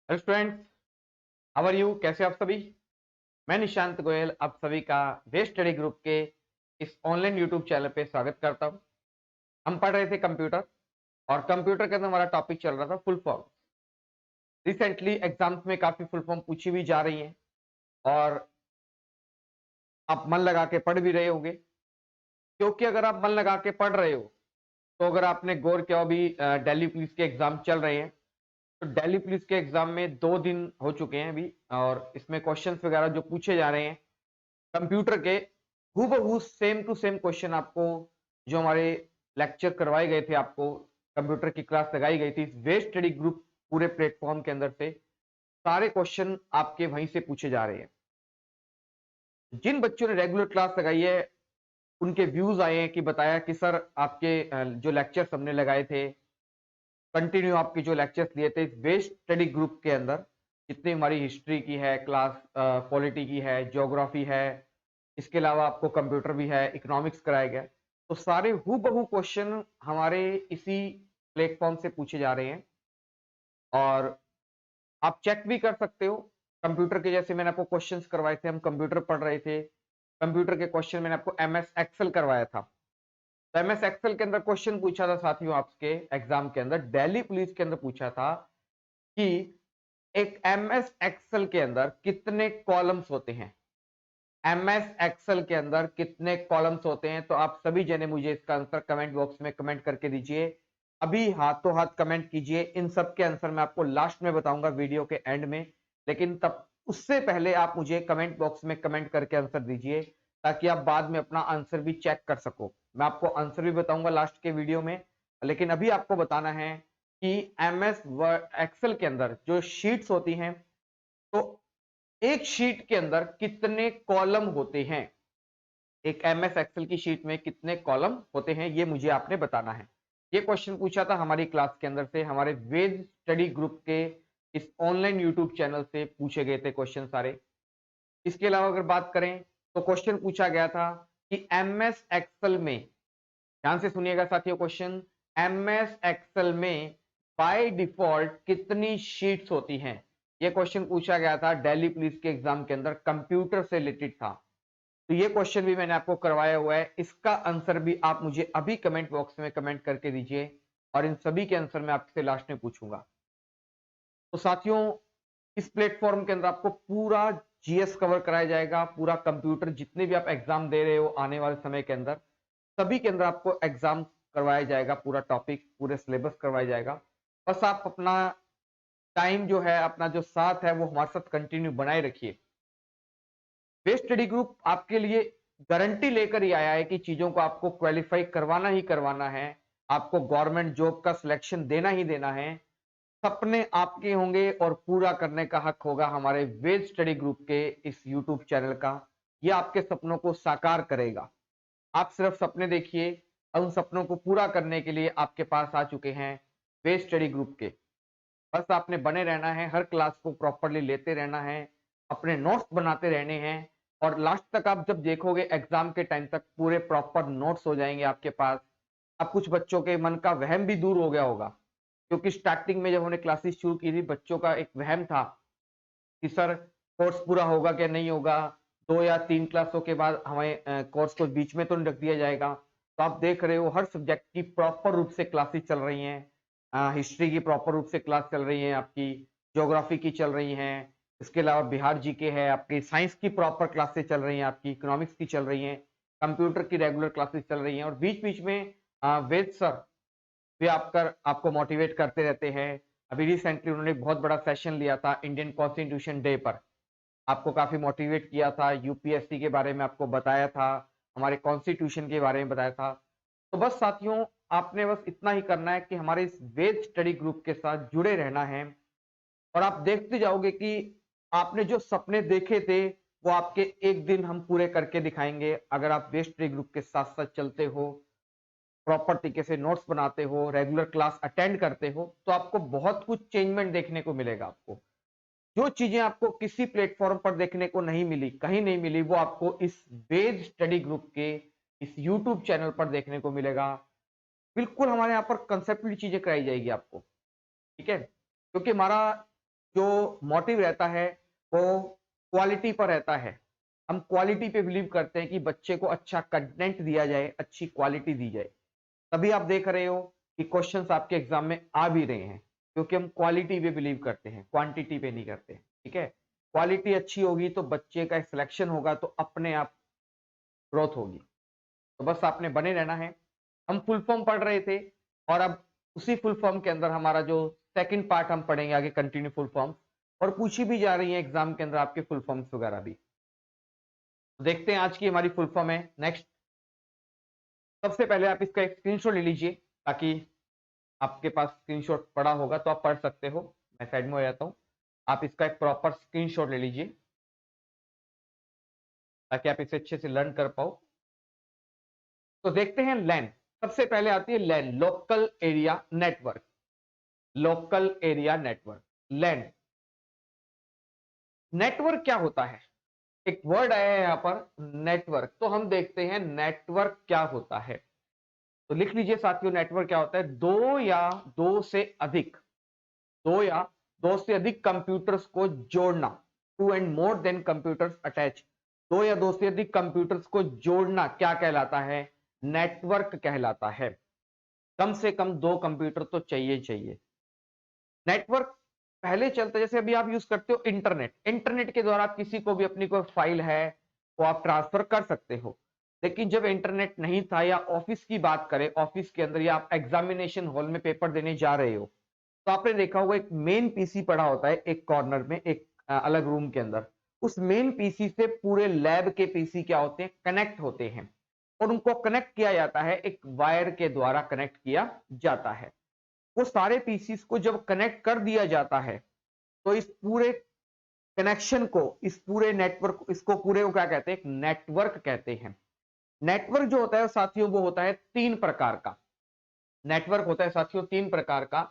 Hello students, how are you? कैसे आप सभी? मैं निशांत गोयल आप सभी का वेस्ट स्टडी ग्रुप के इस ऑनलाइन यूट्यूब चैनल पे स्वागत करता हूं। हम पढ़ रहे थे कंप्यूटर और कंप्यूटर के अंदर हमारा टॉपिक चल रहा था फुल फॉर्म। रिसेंटली एग्जाम्स में काफी फुल फॉर्म पूछी भी जा रही हैं और आप मन लगा के पढ़ भी रहे होंगे, क्योंकि अगर आप मन लगा के पढ़ रहे हो तो अगर आपने गौर किया हो, अभी दिल्ली पुलिस के एग्जाम चल रहे हैं। तो दिल्ली पुलिस के एग्जाम में 2 दिन हो चुके हैं अभी, और इसमें क्वेश्चंस वगैरह जो पूछे जा रहे हैं कंप्यूटर के, हूबहू सेम टू सेम क्वेश्चन आपको जो हमारे लेक्चर करवाए गए थे, आपको कंप्यूटर की क्लास लगाई गई थी वेस्ट स्टडी ग्रुप पूरे प्लेटफॉर्म के अंदर से, सारे क्वेश्चन आपके वहीं से पूछे जा रहे हैं। जिन बच्चों ने रेगुलर क्लास लगाई है उनके व्यूज आए हैं कि बताया कि सर आपके जो लेक्चर्स हमने लगाए थे, कंटिन्यू आपके जो लेक्चर्स लिए थे वेस्ट स्टडी ग्रुप के अंदर, जितनी हमारी हिस्ट्री की है क्लास, पॉलिटी की है, ज्योग्राफी है, इसके अलावा आपको कंप्यूटर भी है, इकोनॉमिक्स कराया गया, तो सारे हूबहू क्वेश्चन हमारे इसी प्लेटफॉर्म से पूछे जा रहे हैं। और आप चेक भी कर सकते हो कंप्यूटर के, जैसे मैंने आपको क्वेश्चंस करवाए थे, हम कंप्यूटर पढ़ रहे थे, कंप्यूटर के क्वेश्चन मैंने आपको एमएस एक्सेल करवाया था। तो एमएस एक्सेल के अंदर क्वेश्चन पूछा था साथियों, आपके एग्जाम के अंदर दिल्ली पुलिस के अंदर पूछा था कि एक एमएस एक्सेल के अंदर कितने कॉलम्स होते हैं। एमएस एक्सेल के अंदर कितने कॉलम्स होते हैं? तो आप सभी जने मुझे इसका आंसर कमेंट बॉक्स में कमेंट करके दीजिए। अभी हाथों हाथ कमेंट कीजिए। इन सब के आंसर मैं आपको लास्ट में बताऊंगा वीडियो के एंड में, लेकिन तब उससे पहले आप मुझे कमेंट बॉक्स में कमेंट करके आंसर दीजिए, ताकि आप बाद में अपना आंसर भी चेक कर सको। मैं आपको आंसर भी बताऊंगा लास्ट के वीडियो में, लेकिन अभी आपको बताना है कि एमएस एक्सेल के अंदर जो शीट्स होती हैं, तो एक शीट के अंदर कितने कॉलम होते हैं, एक एमएस एक्सेल की शीट में कितने कॉलम होते हैं, ये मुझे आपने बताना है। ये क्वेश्चन पूछा था हमारी क्लास के अंदर से, हमारे वेद स्टडी ग्रुप के इस ऑनलाइन यूट्यूब चैनल से पूछे गए थे क्वेश्चन सारे। इसके अलावा अगर बात करें तो क्वेश्चन पूछा गया था कि एमएस एक्सेल में, ध्यान से सुनिएगा साथियों क्वेश्चन, एमएस एक्सेल में बाय डिफॉल्ट कितनी शीट्स होती हैं? ये क्वेश्चन पूछा गया था दिल्ली पुलिस के एग्जाम के अंदर, कंप्यूटर से रिलेटेड था। तो ये क्वेश्चन भी मैंने आपको करवाया हुआ है, इसका आंसर भी आप मुझे अभी कमेंट बॉक्स में कमेंट करके दीजिए, और इन सभी के आंसर मैं आपसे लास्ट में पूछूंगा। तो साथियों, इस प्लेटफॉर्म के अंदर आपको पूरा जीएस कवर कराया जाएगा, पूरा कंप्यूटर जितने भी आप एग्जाम दे रहे हो आने वाले समय के अंदर, सभी के अंदर आपको एग्जाम करवाया जाएगा, पूरा टॉपिक पूरे सिलेबस करवाया जाएगा। बस आप अपना टाइम जो है, अपना जो साथ है, वो हमारे साथ कंटिन्यू बनाए रखिए। वेस्ट स्टडी ग्रुप आपके लिए गारंटी लेकर ही आया है कि चीजों को आपको क्वालिफाई करवाना ही करवाना है, आपको गवर्नमेंट जॉब का सिलेक्शन देना ही देना है। सपने आपके होंगे और पूरा करने का हक होगा हमारे वेद स्टडी ग्रुप के इस यूट्यूब चैनल का। यह आपके सपनों को साकार करेगा। आप सिर्फ सपने देखिए, और उन सपनों को पूरा करने के लिए आपके पास आ चुके हैं वेद स्टडी ग्रुप के। बस आपने बने रहना है, हर क्लास को प्रॉपरली लेते रहना है, अपने नोट्स बनाते रहने हैं, और लास्ट तक आप जब देखोगे एग्जाम के टाइम तक पूरे प्रॉपर नोट्स हो जाएंगे आपके पास। अब कुछ बच्चों के मन का वहम भी दूर हो गया होगा, क्योंकि स्टार्टिंग में जब हमने क्लासेस शुरू की थी, बच्चों का एक वहम था कि सर कोर्स पूरा होगा क्या नहीं होगा, 2 या 3 क्लासों के बाद हमें कोर्स को बीच में तो नहीं रख दिया जाएगा। तो आप देख रहे हो हर सब्जेक्ट की प्रॉपर रूप से क्लासेस चल रही हैं, हिस्ट्री की प्रॉपर रूप से क्लास चल रही है आपकी, ज्योग्राफी की चल रही हैं, इसके अलावा बिहार जीके है आपकी, साइंस की प्रॉपर क्लासेस चल रही हैं आपकी, इकोनॉमिक्स की चल रही हैं, कंप्यूटर की रेगुलर क्लासेस चल रही हैं, और बीच बीच में वेद सर भी आपको मोटिवेट करते रहते हैं। अभी रिसेंटली उन्होंने बहुत बड़ा सेशन लिया था इंडियन कॉन्स्टिट्यूशन डे पर, आपको काफी मोटिवेट किया था, यूपीएससी के बारे में आपको बताया था, हमारे कॉन्स्टिट्यूशन के बारे में बताया था। तो बस साथियों, आपने बस इतना ही करना है कि हमारे इस वेद स्टडी ग्रुप के साथ जुड़े रहना है, और आप देखते जाओगे कि आपने जो सपने देखे थे वो आपके एक दिन हम पूरे करके दिखाएंगे। अगर आप वेद स्टडी ग्रुप के साथ साथ चलते हो, प्रॉपर तरीके से नोट्स बनाते हो, रेगुलर क्लास अटेंड करते हो, तो आपको बहुत कुछ चेंजमेंट देखने को मिलेगा। आपको जो चीजें आपको किसी प्लेटफॉर्म पर देखने को नहीं मिली, कहीं नहीं मिली, वो आपको इस वेद स्टडी ग्रुप के इस यूट्यूब चैनल पर देखने को मिलेगा। बिल्कुल हमारे यहाँ पर कंसेप्ट चीजें कराई जाएगी आपको, ठीक है, क्योंकि हमारा जो मोटिव रहता है वो क्वालिटी पर रहता है। हम क्वालिटी पे बिलीव करते हैं कि बच्चे को अच्छा कंटेंट दिया जाए, अच्छी क्वालिटी दी जाए। तभी आप देख रहे हो कि क्वेश्चंस आपके एग्जाम में आ भी रहे हैं, क्योंकि हम क्वालिटी पे बिलीव करते हैं, क्वांटिटी पे नहीं करते। ठीक है, क्वालिटी अच्छी होगी तो बच्चे का सिलेक्शन होगा, तो अपने आप ग्रोथ होगी। तो बस आपने बने रहना है। हम फुल फॉर्म पढ़ रहे थे और अब उसी फुल फॉर्म के अंदर हमारा जो सेकंड पार्ट हम पढ़ेंगे आगे, कंटिन्यू फुल फॉर्म, और पूछी भी जा रही है एग्जाम के अंदर आपके फुल फॉर्म्स वगैरह भी। देखते हैं आज की हमारी फुल फॉर्म है। नेक्स्ट, सबसे पहले आप इसका एक स्क्रीनशॉट ले लीजिए, ताकि आपके पास स्क्रीनशॉट पड़ा होगा तो आप पढ़ सकते हो। मैं साइड में हो जाता हूं, आप इसका एक प्रॉपर स्क्रीनशॉट ले लीजिए ताकि आप इसे अच्छे से लर्न कर पाओ। तो देखते हैं लैन। सबसे पहले आती है LAN, local area network. Local area network, LAN. Network क्या होता है? एक वर्ड आया है यहां पर, नेटवर्क। तो हम देखते हैं नेटवर्क क्या होता है। तो लिख लीजिए साथियों, नेटवर्क क्या होता है? दो या दो से अधिक, दो या दो से अधिक कंप्यूटर्स को जोड़ना। Two and more than computers attach. दो या दो से अधिक कंप्यूटर्स को जोड़ना क्या कहलाता है? नेटवर्क कहलाता है। कम से कम दो कंप्यूटर तो चाहिए चाहिए। नेटवर्क पहले चलता, जैसे अभी आप यूज करते हो इंटरनेट। इंटरनेट के द्वारा आप किसी को भी अपनी कोई फाइल है वो आप ट्रांसफर कर सकते हो। लेकिन जब इंटरनेट नहीं था, या ऑफिस की बात करें, ऑफिस के अंदर या आप एग्जामिनेशन हॉल में पेपर देने जा रहे हो, तो आपने देखा होगा एक मेन पीसी पड़ा होता है एक कॉर्नर में, एक अलग रूम के अंदर। उस मेन पीसी से पूरे लैब के पीसी क्या होते हैं? कनेक्ट होते हैं। और उनको कनेक्ट किया जाता है, एक वायर के द्वारा कनेक्ट किया जाता है। वो सारे पीसीस को जब कनेक्ट कर दिया जाता है, तो इस पूरे कनेक्शन को, इस पूरे नेटवर्क, इसको पूरे को क्या कहते हैं? एक नेटवर्क कहते हैं। नेटवर्क जो होता है साथियों, वो होता है तीन प्रकार का। नेटवर्क होता है साथियों तीन प्रकार का।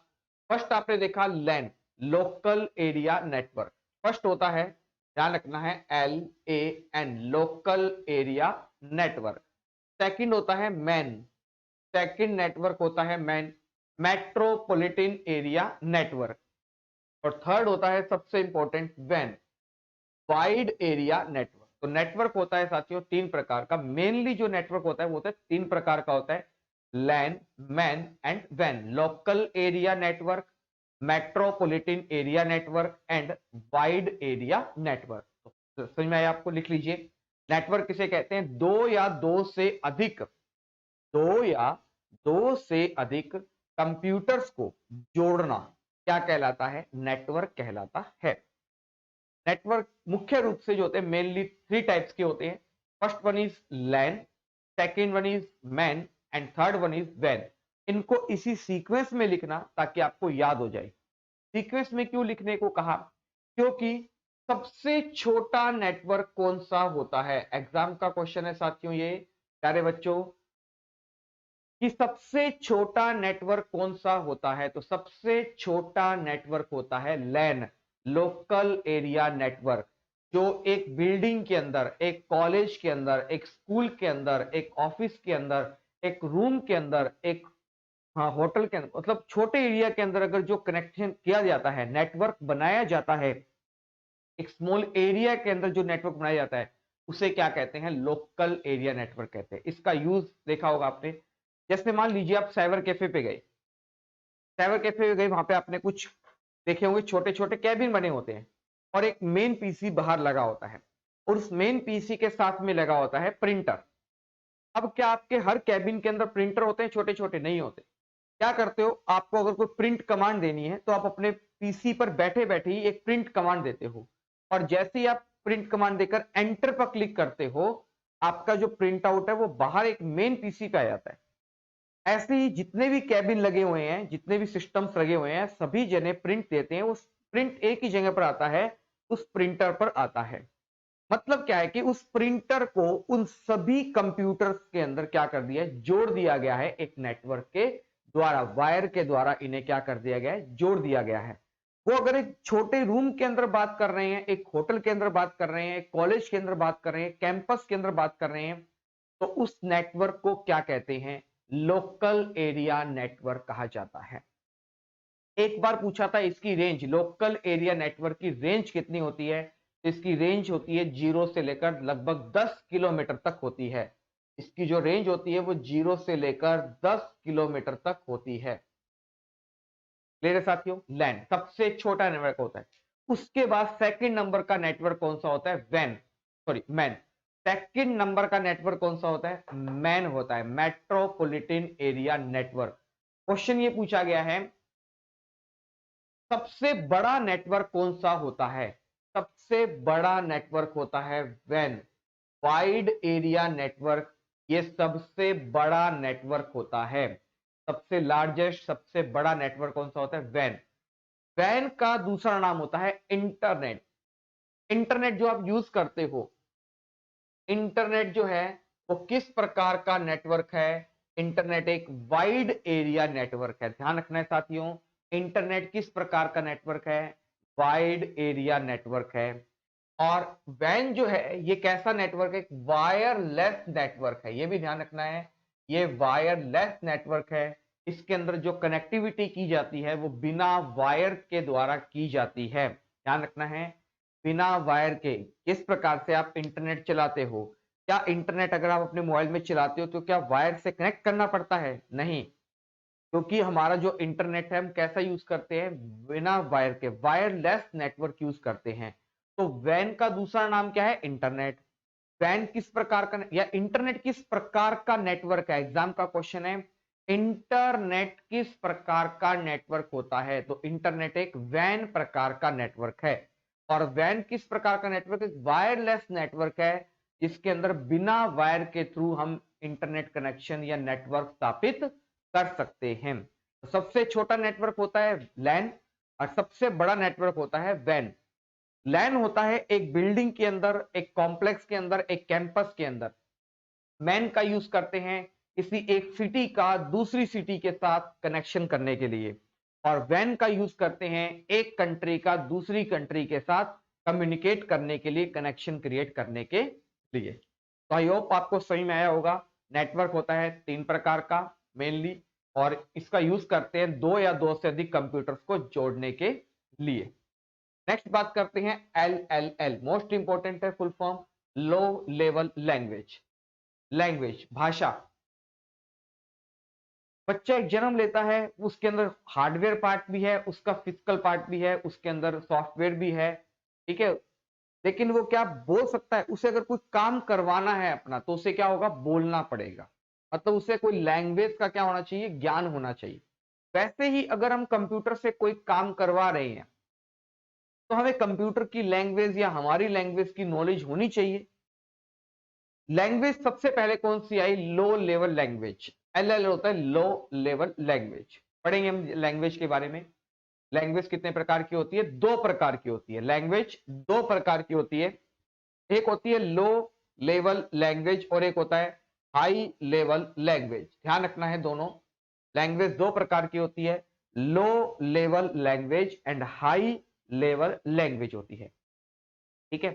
फर्स्ट आपने देखा LAN, local area network. First होता है, ध्यान रखना है, LAN, local area network. Second होता है मैन, सेकंड नेटवर्क होता है मैन, मेट्रोपॉलिटन एरिया नेटवर्क। और थर्ड होता है सबसे इंपॉर्टेंट, वैन, वाइड एरिया नेटवर्क। तो नेटवर्क होता है साथियों तीन प्रकार का। मेनली जो नेटवर्क होता है वो होता है तीन प्रकार का होता है, लैन, मैन एंड वैन। Local area network, metropolitan area network and wide area network. तो समझ में आया आपको? लिख लीजिए, नेटवर्क किसे कहते हैं? दो या दो से अधिक, दो या दो से अधिक कंप्यूटर्स को जोड़ना क्या कहलाता है? नेटवर्क कहलाता है। नेटवर्क मुख्य रूप से जो होते हैं मेनली थ्री टाइप्स के होते हैं। First one is LAN, second one is MAN and third one is वैन। इनको इसी सीक्वेंस में लिखना ताकि आपको याद हो जाए। सीक्वेंस में क्यों लिखने को कहा? क्योंकि सबसे छोटा नेटवर्क कौन सा होता है? एग्जाम का क्वेश्चन है साथियों ये, प्यारे बच्चों, कि सबसे छोटा नेटवर्क कौन सा होता है? तो सबसे छोटा नेटवर्क होता है लैन, लोकल एरिया नेटवर्क। जो एक बिल्डिंग के अंदर, एक कॉलेज के अंदर, एक स्कूल के अंदर, एक ऑफिस के अंदर, एक रूम के अंदर, एक हाँ होटल के अंदर, मतलब छोटे एरिया के अंदर अगर जो कनेक्शन किया जाता है, नेटवर्क बनाया जाता है, एक स्मॉल एरिया के अंदर जो नेटवर्क बनाया जाता है, उसे क्या कहते हैं? लोकल एरिया नेटवर्क कहते हैं। इसका यूज देखा होगा आपने। जैसे मान लीजिए आप साइबर कैफे पे गए, साइबर कैफे पे गए, वहां पे आपने कुछ देखे होंगे, छोटे छोटे कैबिन बने होते हैं और एक मेन पीसी बाहर लगा होता है, और उस मेन पीसी के साथ में लगा होता है प्रिंटर। अब क्या आपके हर कैबिन के अंदर प्रिंटर होते हैं? छोटे छोटे नहीं होते। क्या करते हो, आपको अगर कोई प्रिंट कमांड देनी है तो आप अपने पीसी पर बैठे बैठे ही एक प्रिंट कमांड देते हो, और जैसे ही आप प्रिंट कमांड देकर एंटर पर क्लिक करते हो, आपका जो प्रिंट आउट है वो बाहर एक मेन पीसी पे आ जाता है। ऐसे ही जितने भी कैबिन लगे हुए हैं, जितने भी सिस्टम्स लगे हुए हैं, सभी जने प्रिंट देते हैं। वो प्रिंट एक ही जगह पर आता है, उस प्रिंटर पर आता है। मतलब क्या है कि उस प्रिंटर को उन सभी कंप्यूटर्स के अंदर क्या कर दिया है? जोड़ दिया गया है एक नेटवर्क के द्वारा, वायर के द्वारा इन्हें क्या कर दिया गया है? जोड़ दिया गया है। वो अगर एक छोटे रूम के अंदर बात कर रहे हैं, एक होटल के अंदर बात कर रहे हैं, एक कॉलेज के अंदर बात कर रहे हैं, कैंपस के अंदर बात कर रहे हैं, तो उस नेटवर्क को क्या कहते हैं? लोकल एरिया नेटवर्क कहा जाता है। एक बार पूछा था इसकी रेंज, लोकल एरिया नेटवर्क की रेंज कितनी होती है, तो इसकी रेंज होती है 0 से लेकर लगभग 10 किलोमीटर तक होती है। इसकी जो रेंज होती है वो 0 से लेकर 10 किलोमीटर तक होती है। क्लियर है साथियों? लैन सबसे छोटा नेटवर्क होता है। उसके बाद सेकंड नंबर का नेटवर्क कौन सा होता है? वैन, सॉरी मैन। सेकंड नंबर का नेटवर्क कौन सा होता है? मैन होता है, मेट्रोपॉलिटन एरिया नेटवर्क। क्वेश्चन ये पूछा गया है सबसे बड़ा नेटवर्क कौन सा होता है? सबसे बड़ा नेटवर्क होता है वैन, वाइड एरिया नेटवर्क। ये सबसे बड़ा नेटवर्क होता है। सबसे लार्जेस्ट, सबसे बड़ा नेटवर्क कौन सा होता है? वैन। वैन का दूसरा नाम होता है इंटरनेट। इंटरनेट जो आप यूज करते हो, इंटरनेट जो है वो किस प्रकार का नेटवर्क है? इंटरनेट एक वाइड एरिया नेटवर्क है। ध्यान रखना है साथियों, इंटरनेट किस प्रकार का नेटवर्क है? वाइड एरिया नेटवर्क है। और वैन जो है ये कैसा नेटवर्क है? वायरलेस नेटवर्क है। ये भी ध्यान रखना है, ये वायरलेस नेटवर्क है। इसके अंदर जो कनेक्टिविटी की जाती है वो बिना वायर के द्वारा की जाती है। ध्यान रखना है, बिना वायर के। किस प्रकार से आप इंटरनेट चलाते हो? क्या इंटरनेट अगर आप अपने मोबाइल में चलाते हो तो क्या वायर से कनेक्ट करना पड़ता है? नहीं, क्योंकि हमारा जो इंटरनेट है हम कैसा यूज करते हैं? बिना वायर के, वायरलेस नेटवर्क यूज करते हैं। तो वैन का दूसरा नाम क्या है? इंटरनेट। वैन किस प्रकार का या इंटरनेट किस प्रकार का नेटवर्क है? एग्जाम का क्वेश्चन है, इंटरनेट किस प्रकार का नेटवर्क होता है? तो इंटरनेट एक वैन प्रकार का नेटवर्क है। और वैन किस प्रकार का नेटवर्क? एक वायरलेस नेटवर्क है जिसके अंदर बिना वायर के थ्रू हम इंटरनेट कनेक्शन या नेटवर्क स्थापित कर सकते हैं। तो सबसे छोटा नेटवर्क होता है लैन और सबसे बड़ा नेटवर्क होता है वैन। लैन होता है एक बिल्डिंग के अंदर, एक कॉम्प्लेक्स के अंदर, एक कैंपस के अंदर। मैन का यूज करते हैं किसी एक सिटी का दूसरी सिटी के साथ कनेक्शन करने के लिए। और वैन का यूज करते हैं एक कंट्री का दूसरी कंट्री के साथ कम्युनिकेट करने के लिए, कनेक्शन क्रिएट करने के लिए। तो आई होप आपको समझ में आया होगा। नेटवर्क होता है 3 प्रकार का मेनली, और इसका यूज करते हैं 2 या 2 से अधिक कंप्यूटर्स को जोड़ने के लिए। नेक्स्ट बात करते हैं LLL, मोस्ट इंपॉर्टेंट है फुल फॉर्म, लो लेवल लैंग्वेज। लैंग्वेज भाषा। बच्चा एक जन्म लेता है, उसके अंदर हार्डवेयर पार्ट भी है, उसका फिजिकल पार्ट भी है, उसके अंदर सॉफ्टवेयर भी है, ठीक है। लेकिन वो क्या बोल सकता है? उसे अगर कोई काम करवाना है अपना तो उसे क्या होगा? बोलना पड़ेगा। मतलब उसे कोई लैंग्वेज का क्या होना चाहिए? ज्ञान होना चाहिए। वैसे ही अगर हम कंप्यूटर से कोई काम करवा रहे हैं तो हमें कंप्यूटर की लैंग्वेज या हमारी लैंग्वेज की नॉलेज होनी चाहिए। लैंग्वेज सबसे पहले कौन सी आई? Low level language. LL होता है लो लेवल लैंग्वेज। पढ़ेंगे हम लैंग्वेज के बारे में। लैंग्वेज कितने प्रकार की होती है? 2 प्रकार की होती है। लैंग्वेज 2 प्रकार की होती है, एक होती है लो लेवल लैंग्वेज और एक होता है हाई लेवल लैंग्वेज। ध्यान रखना है, दोनों लैंग्वेज 2 प्रकार की होती है, लो level language and high level language होती है, ठीक है।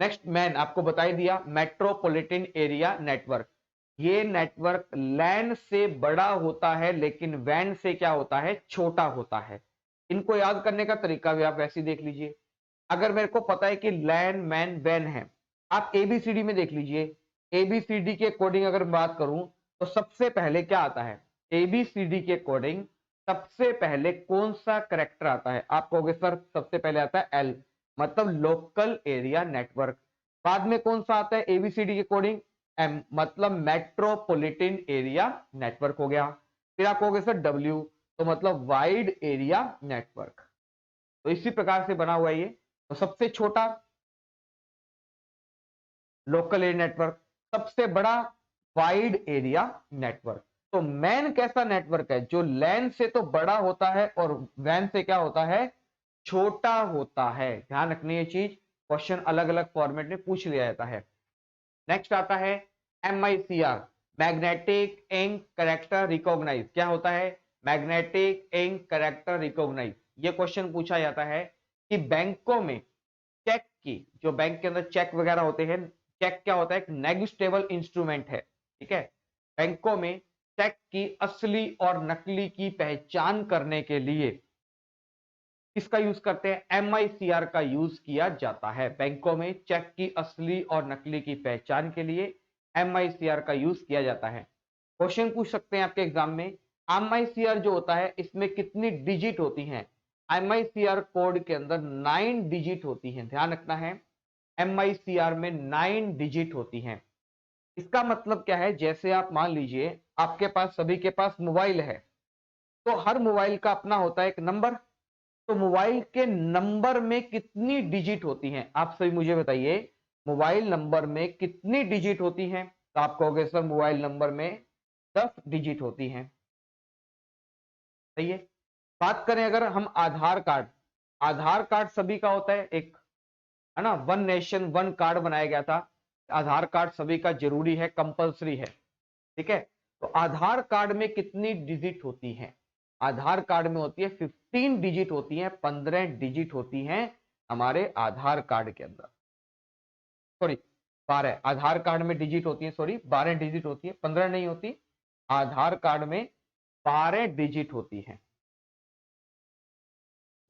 नेक्स्ट, मैन आपको बता ही दिया, मेट्रोपॉलिटन एरिया नेटवर्क। ये नेटवर्क लैन से बड़ा होता है लेकिन वैन से क्या होता है? छोटा होता है। इनको याद करने का तरीका भी आप वैसे ही देख लीजिए। अगर मेरे को पता है कि लैन, मैन, वैन है, आप एबीसीडी में देख लीजिए। एबीसीडी के अकॉर्डिंग अगर बात करूं तो सबसे पहले क्या आता है? एबीसीडी के अकॉर्डिंग सबसे पहले कौन सा करेक्टर आता है? आप कहोगे सर सबसे पहले आता है एल, मतलब लोकल एरिया नेटवर्क। बाद में कौन सा आता है एबीसीडी के अकॉर्डिंग? एम, मतलब मेट्रोपॉलिटन एरिया नेटवर्क हो गया। फिर आप कहोगे सर डब्ल्यू, तो मतलब वाइड एरिया नेटवर्क। तो इसी प्रकार से बना हुआ है ये। तो सबसे छोटा लोकल एरिया नेटवर्क, सबसे बड़ा वाइड एरिया नेटवर्क। तो मैन कैसा नेटवर्क है? जो लैन से तो बड़ा होता है और वैन से क्या होता है? छोटा होता है। ध्यान रखनी ये चीज, क्वेश्चन अलग अलग फॉर्मेट में पूछ लिया जाता है। नेक्स्ट आता है MICR, magnetic ink character recognise. क्या होता है? Magnetic ink character recognise. ये क्वेश्चन पूछा जाता है कि बैंकों में चेक की, जो बैंक के अंदर चेक वगैरह होते हैं, चेक क्या होता है? एक नेगोशिएबल इंस्ट्रूमेंट है, ठीक है। बैंकों में चेक की असली और नकली की पहचान करने के लिए किसका यूज करते हैं? MICR का यूज किया जाता है बैंकों में चेक की असली और नकली की पहचान के लिए MICR का यूज किया जाता है। क्वेश्चन पूछ सकते हैं आपके एग्जाम में, MICR जो होता है इसमें कितनी डिजिट होती हैं? MICR कोड के अंदर 9 डिजिट होती हैं, ध्यान रखना है। MICR में 9 डिजिट होती हैं। इसका मतलब क्या है? जैसे आप मान लीजिए आपके पास, सभी के पास मोबाइल है, तो हर मोबाइल का अपना होता है एक नंबर। तो मोबाइल के नंबर में कितनी डिजिट होती हैं? आप सभी मुझे बताइए, मोबाइल नंबर में कितनी डिजिट होती हैं? तो आप कहोगे सर मोबाइल नंबर में 10 डिजिट होती हैं। सही है। बात करें अगर हम आधार कार्ड, आधार कार्ड सभी का होता है एक, है ना, वन नेशन वन कार्ड बनाया गया था। आधार कार्ड सभी का जरूरी है, कंपलसरी है। ठीक है। तो आधार कार्ड में कितनी डिजिट होती है? आधार कार्ड में होती है 15 डिजिट होती है, 15 डिजिट होती हैं हमारे आधार कार्ड के अंदर। सॉरी 12 आधार कार्ड में डिजिट होती है, सॉरी 12 डिजिट होती है, 15 नहीं होती। आधार कार्ड में 12 डिजिट होती है।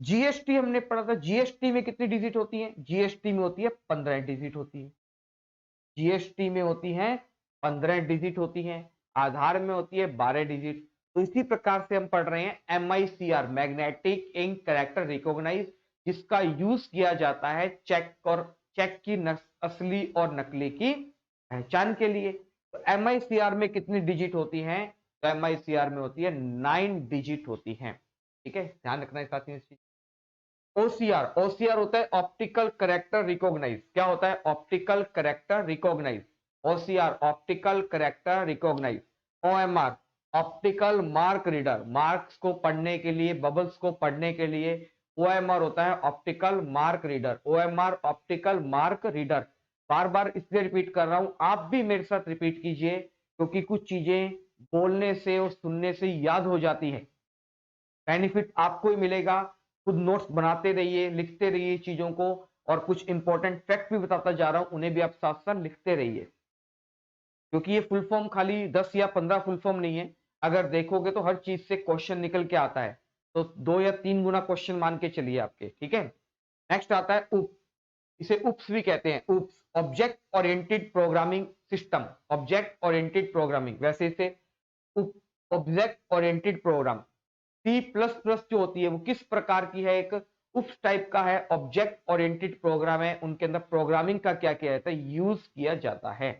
जीएसटी हमने पढ़ा था, जीएसटी में कितनी डिजिट होती है? जीएसटी में होती है 15 डिजिट होती है। जीएसटी में होती है 15 डिजिट होती है, आधार में होती है 12 डिजिट। तो इसी प्रकार से हम पढ़ रहे हैं MICR, magnetic ink character recognise, जिसका यूज किया जाता है चेक और चेक की असली और नकली की पहचान के लिए। तो MICR में कितनी डिजिट होती हैं? तो MICR में होती है 9 डिजिट होती हैं। ठीक है, ध्यान रखना है साथियों इस चीज। OCR, OCR होता है ऑप्टिकल करेक्टर रिकॉग्नाइज। क्या होता है? Optical character recognise. OCR optical character recognise. OMR optical mark reader, marks को पढ़ने के लिए, बबल्स को पढ़ने के लिए OMR होता है optical mark reader. OMR optical mark reader. बार बार इसलिए रिपीट कर रहा हूं, आप भी मेरे साथ रिपीट कीजिए, क्योंकि कुछ चीजें बोलने से और सुनने से याद हो जाती है। बेनिफिट आपको ही मिलेगा। खुद नोट्स बनाते रहिए, लिखते रहिए चीजों को, और कुछ इंपॉर्टेंट फैक्ट भी बताता जा रहा हूं, उन्हें भी आप साथ साथ लिखते रहिए, क्योंकि ये फुल फॉर्म खाली 10 या 15 फुल फॉर्म नहीं है। अगर देखोगे तो हर चीज से क्वेश्चन निकल के आता है, तो 2 या 3 गुना क्वेश्चन मान के चलिए आपके। ठीक है। नेक्स्ट आता है उप, इसे उप्स भी कहते हैं। OOPS object oriented programming system, object oriented programming, वैसे इसे ऑब्जेक्ट ओरिएंटेड प्रोग्राम। C++ जो होती है वो किस प्रकार की है? एक उस टाइप का है, ऑब्जेक्ट ओरिएंटेड प्रोग्राम है, उनके अंदर प्रोग्रामिंग का क्या किया जाता है? यूज किया जाता है।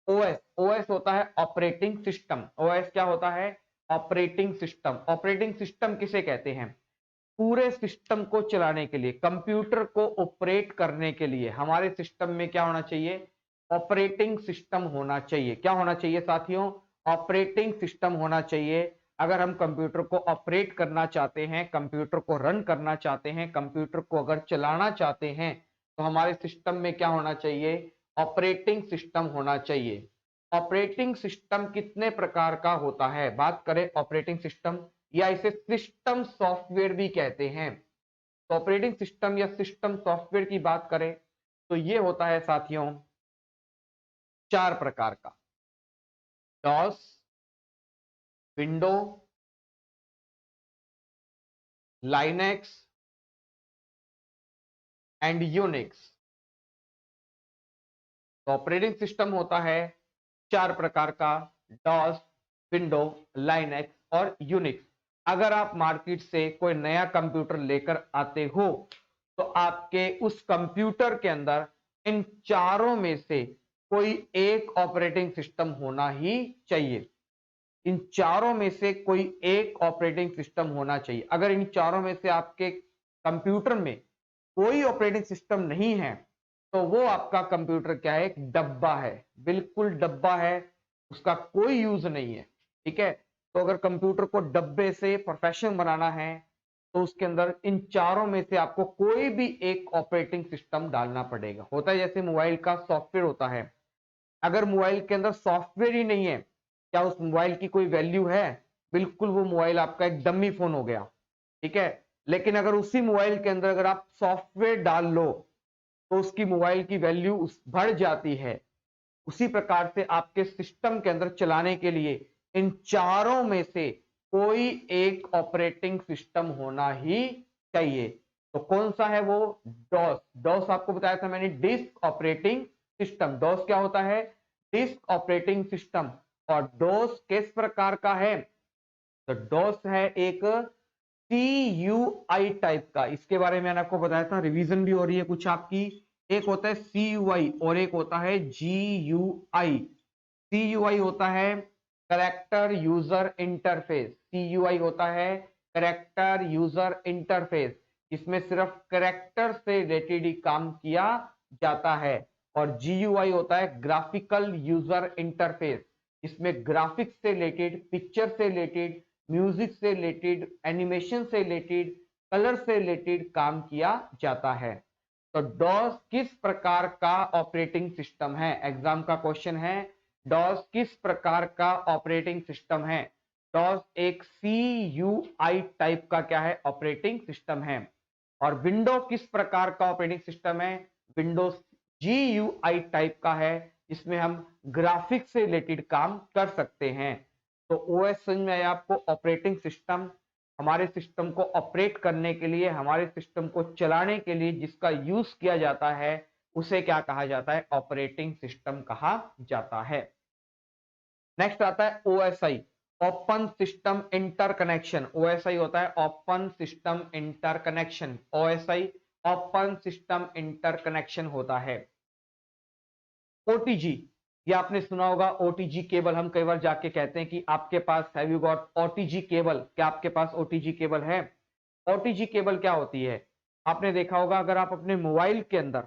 OS, OS होता है ऑपरेटिंग सिस्टम। OS क्या होता है? Operating system. ऑपरेटिंग सिस्टम किसे कहते हैं? पूरे सिस्टम को चलाने के लिए, कंप्यूटर को ऑपरेट करने के लिए हमारे सिस्टम में क्या होना चाहिए? ऑपरेटिंग सिस्टम होना चाहिए। क्या होना चाहिए साथियों? ऑपरेटिंग सिस्टम होना चाहिए। अगर हम कंप्यूटर को ऑपरेट करना चाहते हैं, कंप्यूटर को रन करना चाहते हैं, कंप्यूटर को अगर चलाना चाहते हैं, तो हमारे सिस्टम में क्या होना चाहिए? ऑपरेटिंग सिस्टम होना चाहिए। ऑपरेटिंग सिस्टम कितने प्रकार का होता है? बात करें ऑपरेटिंग सिस्टम, या इसे सिस्टम सॉफ्टवेयर भी कहते हैं। तो ऑपरेटिंग सिस्टम या सिस्टम सॉफ्टवेयर की बात करें तो ये होता है साथियों 4 प्रकार का: DOS, window, Linux and Unix. तो ऑपरेटिंग सिस्टम होता है 4 प्रकार का: डॉस, विंडो, लाइनेक्स और यूनिक्स। अगर आप मार्केट से कोई नया कंप्यूटर लेकर आते हो, तो आपके उस कंप्यूटर के अंदर इन चारों में से कोई एक ऑपरेटिंग सिस्टम होना ही चाहिए। इन चारों में से कोई एक ऑपरेटिंग सिस्टम होना चाहिए। अगर इन चारों में से आपके कंप्यूटर में कोई ऑपरेटिंग सिस्टम नहीं है, तो वो आपका कंप्यूटर क्या है? एक डब्बा है, बिल्कुल डब्बा है, उसका कोई यूज नहीं है। ठीक है। तो अगर कंप्यूटर को डब्बे से प्रोफेशनल बनाना है, तो उसके अंदर इन चारों में से आपको कोई भी एक ऑपरेटिंग सिस्टम डालना पड़ेगा। होता है जैसे मोबाइल का सॉफ्टवेयर होता है, अगर मोबाइल के अंदर सॉफ्टवेयर ही नहीं है, क्या उस मोबाइल की कोई वैल्यू है? बिल्कुल, वो मोबाइल आपका एक डमी फोन हो गया। ठीक है। लेकिन अगर उसी मोबाइल के अंदर अगर आप सॉफ्टवेयर डाल लो, तो उसकी मोबाइल की वैल्यू बढ़ जाती है। उसी प्रकार से आपके सिस्टम के अंदर चलाने के लिए इन चारों में से कोई एक ऑपरेटिंग सिस्टम होना ही चाहिए। तो कौन सा है वो? डॉस। डॉस आपको बताया था मैंने, डिस्क ऑपरेटिंग सिस्टम। डॉस क्या होता है? Disk operating system. और डॉस किस प्रकार का है? तो डॉस है एक CUI टाइप का। इसके बारे में मैंने आपको बताया था, रिवीजन भी हो रही है कुछ आपकी। एक होता है CUI और एक होता है GUI। CUI होता है करेक्टर यूजर इंटरफेस। CUI होता है करेक्टर यूजर इंटरफेस। इसमें सिर्फ करेक्टर से रिलेटेड ही काम किया जाता है। और GUI होता है ग्राफिकल यूजर इंटरफेस। इसमें ग्राफिक्स से रिलेटेड, पिक्चर से रिलेटेड, म्यूजिक से रिलेटेड, एनिमेशन से रिलेटेड, कलर से रिलेटेड काम किया जाता है। तो डॉस किस प्रकार का ऑपरेटिंग सिस्टम है? एग्जाम का क्वेश्चन है, डॉस किस प्रकार का ऑपरेटिंग सिस्टम है? डॉस एक CUI टाइप का क्या है? ऑपरेटिंग सिस्टम है। और विंडो किस प्रकार का ऑपरेटिंग सिस्टम है? विंडोज GUI टाइप का है, जिसमें हम ग्राफिक्स से रिलेटेड काम कर सकते हैं। तो OS समझ में आया आपको? ऑपरेटिंग सिस्टम, हमारे सिस्टम को ऑपरेट करने के लिए, हमारे सिस्टम को चलाने के लिए जिसका यूज किया जाता है, उसे क्या कहा जाता है? ऑपरेटिंग सिस्टम कहा जाता है। नेक्स्ट आता है OSI, open system interconnection. OSI होता है open system interconnection. OSI open system interconnection होता है। OTG, ये आपने सुना होगा, OTG केबल। हम कई बार जाके कहते हैं कि आपके पास have you got OTG cable? क्या आपके पास OTG केबल है? OTG केबल क्या होती है? आपने देखा होगा, अगर आप अपने मोबाइल के अंदर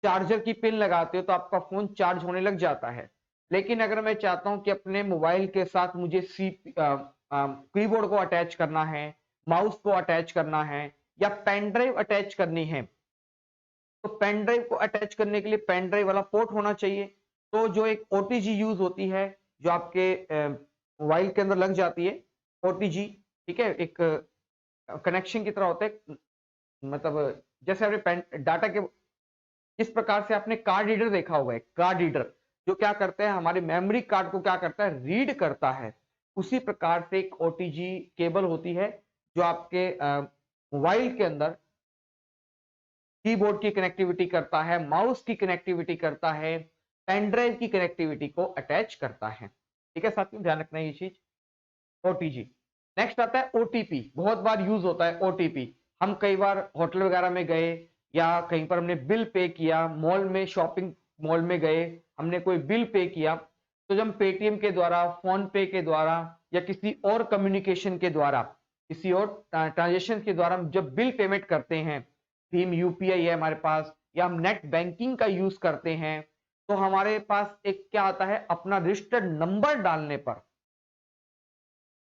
चार्जर की पिन लगाते हो तो आपका फोन चार्ज होने लग जाता है। लेकिन अगर मैं चाहता हूं कि अपने मोबाइल के साथ मुझे कीबोर्ड को अटैच करना है, माउस को अटैच करना है, या पेन ड्राइव अटैच करनी है, तो पेन ड्राइव को अटैच करने के लिए पेन ड्राइव वाला पोर्ट होना चाहिए। तो जो एक OTG यूज होती है, जो आपके मोबाइल के अंदर लग जाती है, OTG, ठीक है, एक कनेक्शन की तरह होता है। मतलब जैसे आपने पेन डाटा के, इस प्रकार से आपने कार्ड रीडर देखा होगा, कार्ड रीडर जो क्या करते हैं, हमारे मेमोरी कार्ड को क्या करता है? रीड करता है। उसी प्रकार से एक OTG केबल होती है, जो आपके मोबाइल के अंदर कीबोर्ड की कनेक्टिविटी करता है, माउस की कनेक्टिविटी करता है, पेन ड्राइव की कनेक्टिविटी को अटैच करता है। ठीक है साथियों, ध्यान रखना ये चीज, OTG। नेक्स्ट आता है OTP। बहुत बार यूज होता है OTP। हम कई बार होटल वगैरह में गए, या कहीं पर हमने बिल पे किया, मॉल में, शॉपिंग मॉल में गए, हमने कोई बिल पे किया, तो जब पेटीएम के द्वारा, फोन पे के द्वारा, या किसी और कम्युनिकेशन के द्वारा, किसी और ट्रांजेक्शन के द्वारा जब बिल पेमेंट करते हैं, भीम UPI है हमारे पास, या हम नेट बैंकिंग का यूज करते हैं, तो हमारे पास एक क्या आता है? अपना रजिस्टर्ड नंबर डालने पर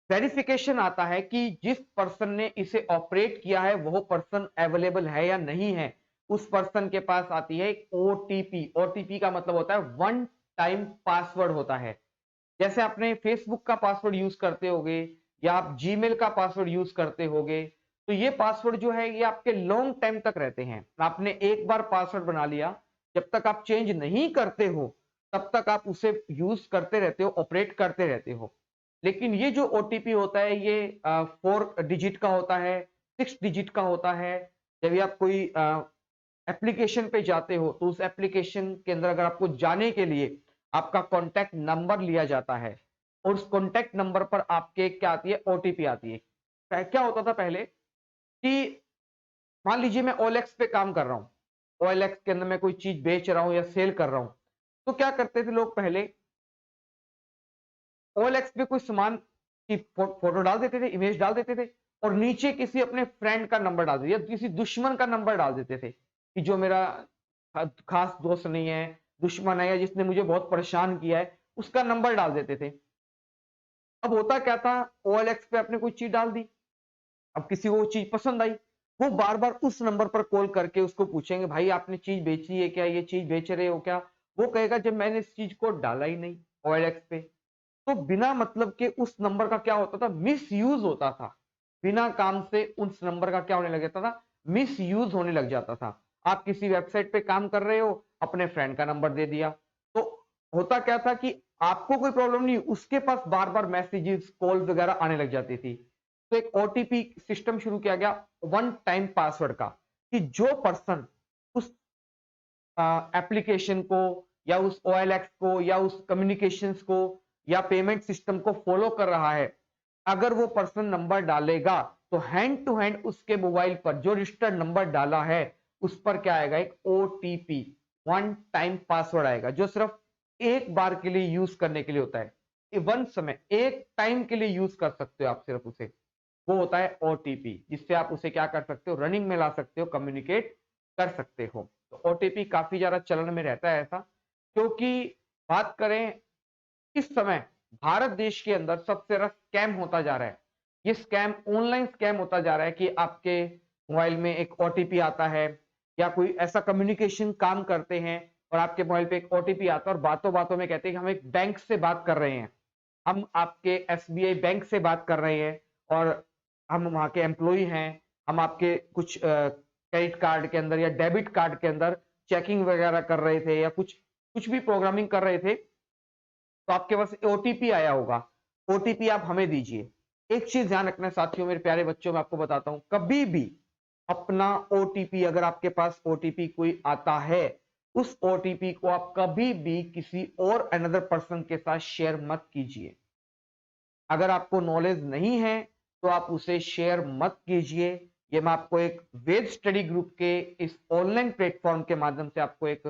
वेरिफिकेशन आता है कि जिस पर्सन ने इसे ऑपरेट किया है वो पर्सन अवेलेबल है या नहीं है। उस पर्सन के पास आती है एक OTP। OTP का मतलब होता है वन टाइम पासवर्ड होता है। जैसे आपने फेसबुक का पासवर्ड यूज करते होगे, या आप जीमेल का पासवर्ड यूज करते होगे, तो ये पासवर्ड जो है ये आपके लॉन्ग टाइम तक रहते हैं। आपने एक बार पासवर्ड बना लिया, जब तक आप चेंज नहीं करते हो तब तक आप उसे यूज करते रहते हो, ऑपरेट करते रहते हो। लेकिन ये जो OTP होता है, ये 4 डिजिट का होता है, 6 डिजिट का होता है। जब भी आप कोई एप्लीकेशन पे जाते हो, तो उस एप्लीकेशन के अंदर अगर आपको जाने के लिए आपका कॉन्टैक्ट नंबर लिया जाता है, और उस कॉन्टैक्ट नंबर पर आपके क्या आती है? OTP आती है। क्या होता था पहले कि मान लीजिए मैं OLX पे काम कर रहा हूं, OLX के अंदर मैं कोई चीज बेच रहा हूं या सेल कर रहा हूं, तो क्या करते थे लोग पहले? OLX पे कोई सामान की फोटो डाल देते थे, इमेज डाल देते थे, और नीचे किसी अपने फ्रेंड का नंबर डाल देते, या किसी दुश्मन का नंबर डाल देते थे कि जो मेरा खास दोस्त नहीं है, दुश्मन है, या जिसने मुझे बहुत परेशान किया है, उसका नंबर डाल देते थे। अब होता क्या था? OLX पे आपने कोई चीज डाल दी, अब किसी को वो चीज पसंद आई, वो बार बार उस नंबर पर कॉल करके उसको पूछेंगे, भाई आपने चीज बेची है क्या? ये चीज बेच रहे हो क्या? वो कहेगा जब मैंने इस चीज को डाला ही नहीं OLX पे। तो बिना मतलब के उस नंबर का क्या होता था? मिस यूज होता था। बिना काम से उस नंबर का क्या होने लग जाता था? मिस यूज होने लग जाता था। आप किसी वेबसाइट पे काम कर रहे हो, अपने फ्रेंड का नंबर दे दिया, तो होता क्या था कि आपको कोई प्रॉब्लम नहीं, उसके पास बार बार मैसेजेस, कॉल वगैरह आने लग जाती थी। तो एक ओटीपी सिस्टम शुरू किया गया वन टाइम पासवर्ड का, कि जो पर्सन उस एप्लीकेशन को या उस OLX को या उस कम्युनिकेशंस को या पेमेंट सिस्टम को फॉलो कर रहा है, अगर वो पर्सन नंबर डालेगा तो हैंड टू हैंड उसके मोबाइल पर जो रजिस्टर्ड नंबर डाला है उस पर क्या आएगा, एक ओटीपी वन टाइम पासवर्ड आएगा, जो सिर्फ एक बार के लिए यूज करने के लिए होता है। वन समय एक टाइम के लिए यूज कर सकते हो आप सिर्फ उसे, वो होता है ओटीपी, जिससे आप उसे क्या कर सकते हो, रनिंग में ला सकते हो, कम्युनिकेट कर सकते हो। तो ओटीपी काफी ज्यादा चलन में रहता है ऐसा, क्योंकि बात करें इस समय भारत देश के अंदर सबसे ज्यादा स्कैम होता जा रहा है। ये स्कैम ऑनलाइन स्कैम होता जा रहा है कि आपके मोबाइल में एक ओटीपी आता है या कोई ऐसा कम्युनिकेशन काम करते हैं और आपके मोबाइल पे एक ओटीपी आता है और बातों बातों में कहते हैं कि हम एक बैंक से बात कर रहे हैं, हम आपके एसबीआई बैंक से बात कर रहे हैं और हम वहां के एम्प्लॉय हैं, हम आपके कुछ क्रेडिट कार्ड के अंदर या डेबिट कार्ड के अंदर चेकिंग वगैरह कर रहे थे या कुछ कुछ भी प्रोग्रामिंग कर रहे थे, तो आपके पास ओटीपी आया होगा, ओटीपी आप हमें दीजिए। एक चीज ध्यान रखना है साथियों, मेरे प्यारे बच्चों, मैं आपको बताता हूं, कभी भी अपना ओटीपी, अगर आपके पास ओटीपी कोई आता है, उस ओटीपी को आप कभी भी किसी और अनदर पर्सन के साथ शेयर मत कीजिए। अगर आपको नॉलेज नहीं है तो आप उसे शेयर मत कीजिए। ये मैं आपको एक वेद स्टडी ग्रुप के इस ऑनलाइन प्लेटफॉर्म के माध्यम से आपको एक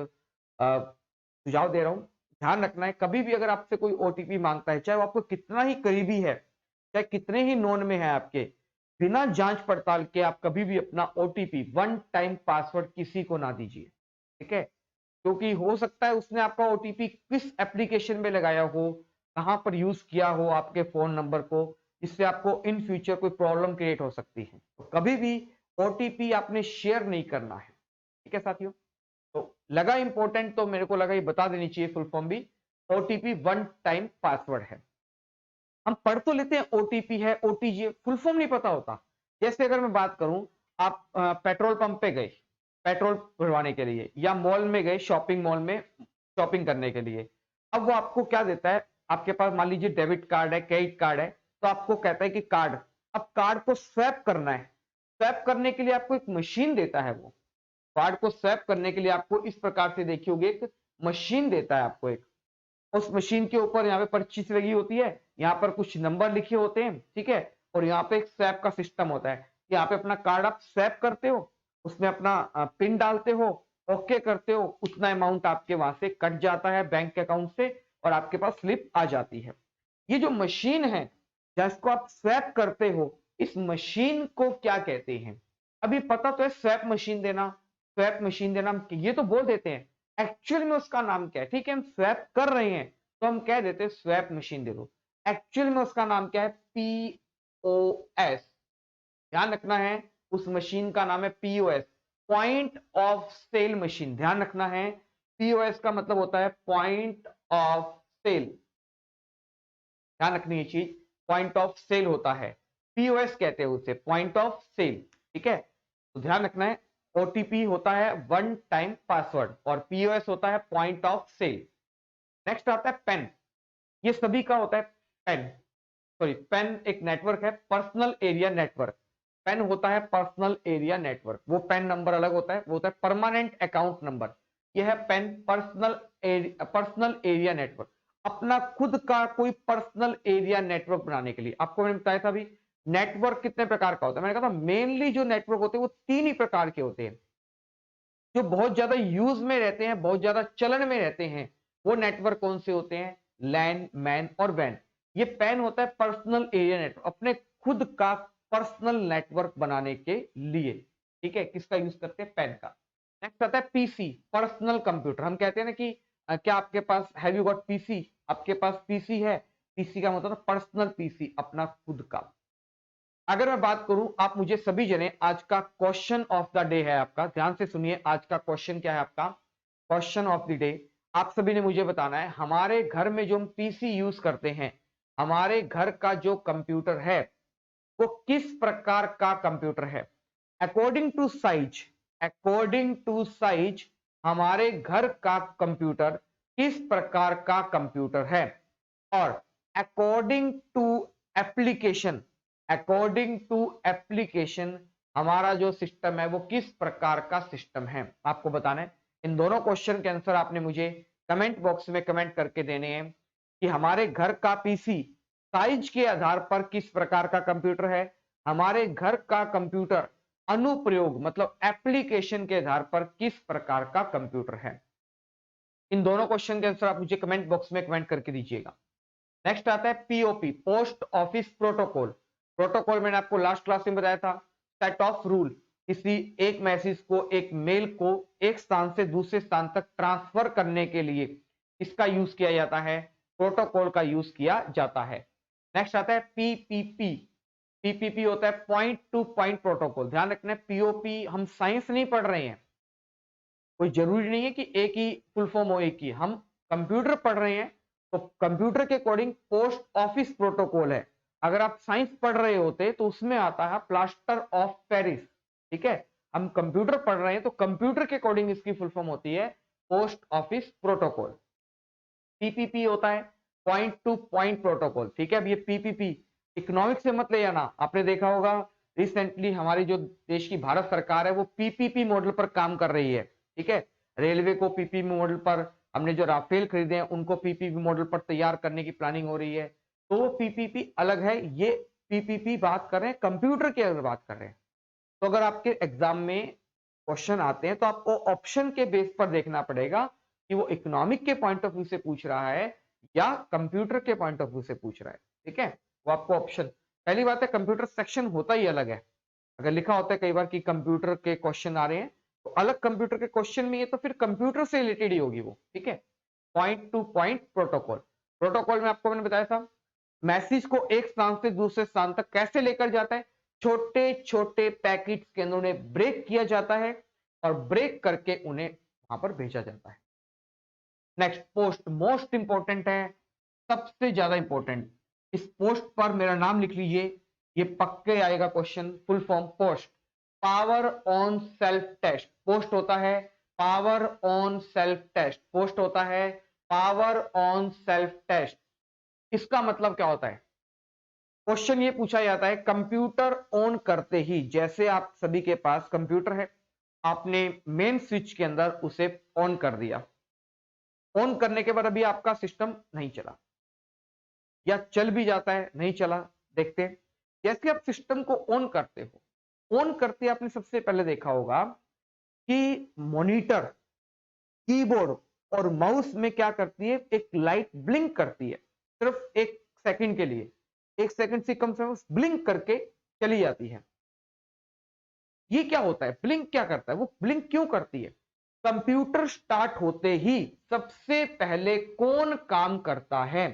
सुझाव दे रहा हूं। ध्यान रखना है, कभी भी अगर आपसे कोई ओटीपी मांगता है, चाहे वो आपको कितना ही करीबी है, चाहे कितने ही नोन में है आपके, बिना जांच पड़ताल के आप कभी भी अपना ओटीपी वन टाइम पासवर्ड किसी को ना दीजिए, ठीक है? क्योंकि हो सकता है उसने आपका ओटीपी किस एप्लीकेशन में लगाया हो, कहां पर यूज किया हो आपके फोन नंबर को, जिससे आपको इन फ्यूचर कोई प्रॉब्लम क्रिएट हो सकती है। तो कभी भी ओटीपी आपने शेयर नहीं करना है, ठीक है साथियों? तो लगा इंपॉर्टेंट, तो मेरे को लगा ये बता देनी चाहिए फुल फॉर्म भी। ओटीपी वन टाइम पासवर्ड है। हम पढ़ तो लेते हैं ओटीपी है, ओटीजी है, फुल फॉर्म नहीं पता होता। जैसे अगर मैं बात करूं, आप पेट्रोल पंप पे गए पेट्रोल भरवाने के लिए, या मॉल में गए, शॉपिंग मॉल में शॉपिंग करने के लिए, अब वो आपको क्या देता है, आपके पास मान लीजिए डेबिट कार्ड है, क्रेडिट कार्ड है, तो आपको कहता है कि कार्ड, अब कार्ड को स्वैप करना है। स्वैप करने के लिए आपको एक मशीन देता है, वो कार्ड को स्वैप करने के लिए आपको इस प्रकार से देखिए होगी, एक मशीन देता है आपको एक, उस मशीन के ऊपर यहाँ पे पर्ची लगी होती है, यहाँ पर कुछ नंबर लिखे होते हैं, ठीक है, और यहाँ पे एक स्वैप का सिस्टम होता है। यहाँ पे अपना कार्ड आप स्वैप करते हो, उसमें अपना पिन डालते हो, ओके करते हो, उतना अमाउंट आपके वहां से कट जाता है बैंक अकाउंट से और आपके पास स्लिप आ जाती है। ये जो मशीन है जिसको आप स्वैप करते हो, इस मशीन को क्या कहते हैं? अभी पता तो है स्वैप मशीन देना, स्वैप मशीन देना, ये तो बोल देते हैं, एक्चुअल में उसका नाम क्या है? ठीक है, हम स्वैप कर रहे हैं तो हम कह देते हैं स्वैप मशीन दे दो, एक्चुअल में उसका नाम क्या है? पीओएस। ध्यान रखना है, उस मशीन का नाम है POS, point of sale machine. ध्यान रखना है, पीओएस का मतलब होता है पॉइंट ऑफ सेल। ध्यान रखनी ये चीज, पॉइंट ऑफ सेल होता है, पीओएस कहते हैं उसे, पॉइंट ऑफ सेल, ठीक है? तो ध्यान रखना है, ओटीपी होता है वन टाइम पासवर्ड और पीओएस होता है पॉइंट ऑफ सेल। नेक्स्ट आता है पेन, ये सभी का होता है पेन, सॉरी, पेन एक नेटवर्क है, पर्सनल एरिया नेटवर्क। पेन होता है पर्सनल एरिया नेटवर्क, वो पेन नंबर अलग होता है, वो होता है परमानेंट अकाउंट नंबर। यह है पेन, पर्सनल एरिया नेटवर्क, अपना खुद का कोई पर्सनल एरिया नेटवर्क बनाने के लिए। आपको मैंने बताया था अभी, नेटवर्क कितने प्रकार का होता है, मैंने कहा था मेनली जो नेटवर्क होते हैं वो तीन ही प्रकार के होते हैं, जो बहुत ज्यादा यूज में रहते हैं, बहुत ज्यादा चलन में रहते हैं। वो नेटवर्क कौन से होते हैं? लैन, मैन और वैन। ये पैन होता है पर्सनल एरिया नेटवर्क, अपने खुद का पर्सनल नेटवर्क बनाने के लिए, ठीक है? किसका यूज करते हैं? पैन का। नेक्स्ट आता है पीसी, पर्सनल कंप्यूटर। हम कहते हैं ना कि क्या आपके पास, हैव यू गॉट पीसी, आपके पास पीसी है, पीसी का मतलब पर्सनल पीसी, अपना खुद का। अगर मैं बात करूं, आप मुझे सभी जने, आज का क्वेश्चन ऑफ द डे है आपका, ध्यान से सुनिए, आज का क्वेश्चन क्या है आपका? क्वेश्चन ऑफ द डे, आप सभी ने मुझे बताना है, हमारे घर में जो हम पीसी यूज करते हैं, हमारे घर का जो कंप्यूटर है वो किस प्रकार का कंप्यूटर है? According to size, according to size हमारे घर का कंप्यूटर किस प्रकार का कंप्यूटर है? और according to application, according to application हमारा जो सिस्टम है वो किस प्रकार का सिस्टम है, आपको बताना है। इन दोनों क्वेश्चन के आंसर आपने मुझे कमेंट बॉक्स में कमेंट करके देने हैं कि हमारे घर का पीसी साइज के आधार पर किस प्रकार का कंप्यूटर है, हमारे घर का कंप्यूटर अनुप्रयोग मतलब एप्लीकेशन के आधार पर किस प्रकार का कंप्यूटर है। इन दोनों क्वेश्चन के आंसर आप मुझे कमेंट बॉक्स में कमेंट करके दीजिएगा। नेक्स्ट आता है POP, post office protocol. Protocol मैंने आपको लास्ट क्लास में बताया था, सेट ऑफ रूल, किसी एक मैसेज को, एक मेल को एक स्थान से दूसरे स्थान तक ट्रांसफर करने के लिए इसका यूज किया जाता है, प्रोटोकॉल का यूज किया जाता है। नेक्स्ट आता है पीपीपी। पीपीपी होता है पॉइंट टू पॉइंट प्रोटोकॉल। ध्यान रखना, पीओपी हम साइंस नहीं पढ़ रहे हैं, कोई जरूरी नहीं है कि एक ही फुल फॉर्म हो, एक ही, हम कंप्यूटर पढ़ रहे हैं तो कंप्यूटर के अकॉर्डिंग पोस्ट ऑफिस प्रोटोकॉल है। अगर आप साइंस पढ़ रहे होते तो उसमें आता है प्लास्टर ऑफ पेरिस, ठीक है। हम कंप्यूटर पढ़ रहे हैं तो कंप्यूटर के अकॉर्डिंग इसकी फुल फॉर्म होती है पोस्ट ऑफिस प्रोटोकॉल। पीपीपी होता है पॉइंट टू पॉइंट प्रोटोकॉल, ठीक है। अब ये पीपीपी इकोनॉमिक से मत ले जाना, आपने देखा होगा रिसेंटली हमारी जो देश की भारत सरकार है वो पीपीपी मॉडल पर काम कर रही है, ठीक है। रेलवे को पीपीपी मॉडल पर, हमने जो राफेल खरीदे हैं उनको पीपीपी मॉडल पर तैयार करने की प्लानिंग हो रही है। तो पीपीपी अलग है, ये पीपीपी बात कर रहे हैं कंप्यूटर की अगर बात कर रहे हैं। तो अगर आपके एग्जाम में क्वेश्चन आते हैं तो आपको ऑप्शन के बेस पर देखना पड़ेगा कि वो इकोनॉमिक के पॉइंट ऑफ व्यू से पूछ रहा है या कंप्यूटर के पॉइंट ऑफ व्यू से पूछ रहा है, ठीक है। वो आपको ऑप्शन, पहली बात है कंप्यूटर सेक्शन होता ही अलग है। अगर लिखा होता है कई बार कि कंप्यूटर के क्वेश्चन आ रहे हैं तो अलग कंप्यूटर के क्वेश्चन में, ये तो फिर कंप्यूटर से रिलेटेड ही होगी वो, ठीक है। Point two point protocol, protocol में आपको मैंने बताया था मैसेज को एक स्थान से दूसरे स्थान तक कैसे लेकर जाता है, छोटे छोटे पैकेट्स के अंदर उन्हें ब्रेक किया जाता है और ब्रेक करके उन्हें वहां पर भेजा जाता है। नेक्स्ट पोस्ट, मोस्ट इंपॉर्टेंट है, सबसे ज्यादा इंपॉर्टेंट। इस पोस्ट पर मेरा नाम लिख लीजिए, ये पक्के आएगा question. Full form POST, power on self test. POST होता है power on self test, POST होता है पावर ऑन सेल्फ टेस्ट। इसका मतलब क्या होता है, क्वेश्चन ये पूछा जाता है कंप्यूटर ऑन करते ही, जैसे आप सभी के पास कंप्यूटर है, आपने मेन स्विच के अंदर उसे ऑन कर दिया, ऑन करने के बाद अभी आपका सिस्टम नहीं चला या चल भी जाता है नहीं चला, देखते हैं। जैसे आप सिस्टम को ऑन करते हो, ऑन करते आपने सबसे पहले देखा होगा कि मॉनिटर, कीबोर्ड और माउस में क्या करती है, एक लाइट ब्लिंक करती है, सिर्फ एक सेकंड के लिए, एक सेकंड से कम से कम ब्लिंक करके चली जाती है। ये क्या होता है, ब्लिंक क्या करता है, वो ब्लिंक क्यों करती है। कंप्यूटर स्टार्ट होते ही सबसे पहले कौन काम करता है,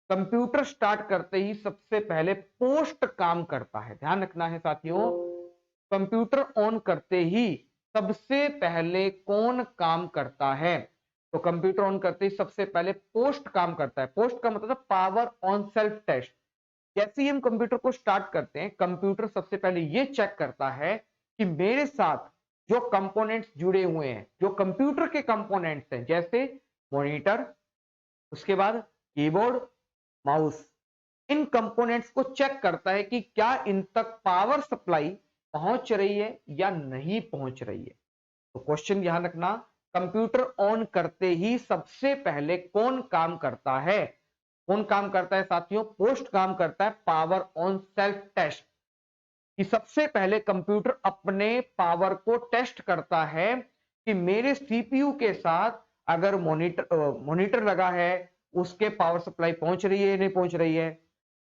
कंप्यूटर स्टार्ट करते ही सबसे पहले पोस्ट काम करता है। ध्यान रखना है साथियों, कंप्यूटर ऑन करते ही सबसे पहले कौन काम करता है, तो कंप्यूटर ऑन करते ही सबसे पहले पोस्ट काम करता है। पोस्ट का मतलब पावर ऑन सेल्फ टेस्ट। जैसे ही हम कंप्यूटर को स्टार्ट करते हैं, कंप्यूटर सबसे पहले ये चेक करता है कि मेरे साथ जो कंपोनेंट्स जुड़े हुए हैं, जो कंप्यूटर के कंपोनेंट्स हैं, जैसे मॉनिटर, उसके बाद कीबोर्ड, माउस, इन कंपोनेंट्स को चेक करता है कि क्या इन तक पावर सप्लाई पहुंच रही है या नहीं पहुंच रही है। तो क्वेश्चन ध्यान रखना, कंप्यूटर ऑन करते ही सबसे पहले कौन काम करता है, कौन काम करता है साथियों, पोस्ट काम करता है पावर ऑन सेल्फ टेस्ट। कि सबसे पहले कंप्यूटर अपने पावर को टेस्ट करता है कि मेरे सीपीयू के साथ अगर मॉनिटर लगा है उसके पावर सप्लाई पहुंच रही है नहीं पहुंच रही है,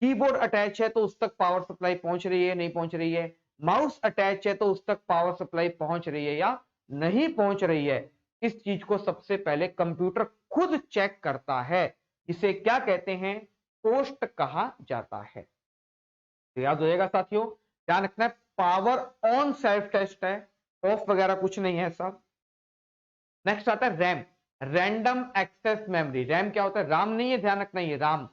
कीबोर्ड अटैच है तो उस तक पावर सप्लाई पहुंच रही है नहीं पहुंच रही है, माउस अटैच है तो उस तक पावर सप्लाई पहुंच रही है या नहीं पहुंच रही है। इस चीज को सबसे पहले कंप्यूटर खुद चेक करता है, इसे क्या कहते हैं, पोस्ट कहा जाता है। तो याद हो जाएगा साथियों, ध्यान रखना है पावर ऑन सेल्फ टेस्ट है, ऑफ वगैरह कुछ नहीं है सब। नेक्स्ट आता है RAM, random access memory. RAM क्या होता है, राम नहीं है, ध्यान रखना ये Ram,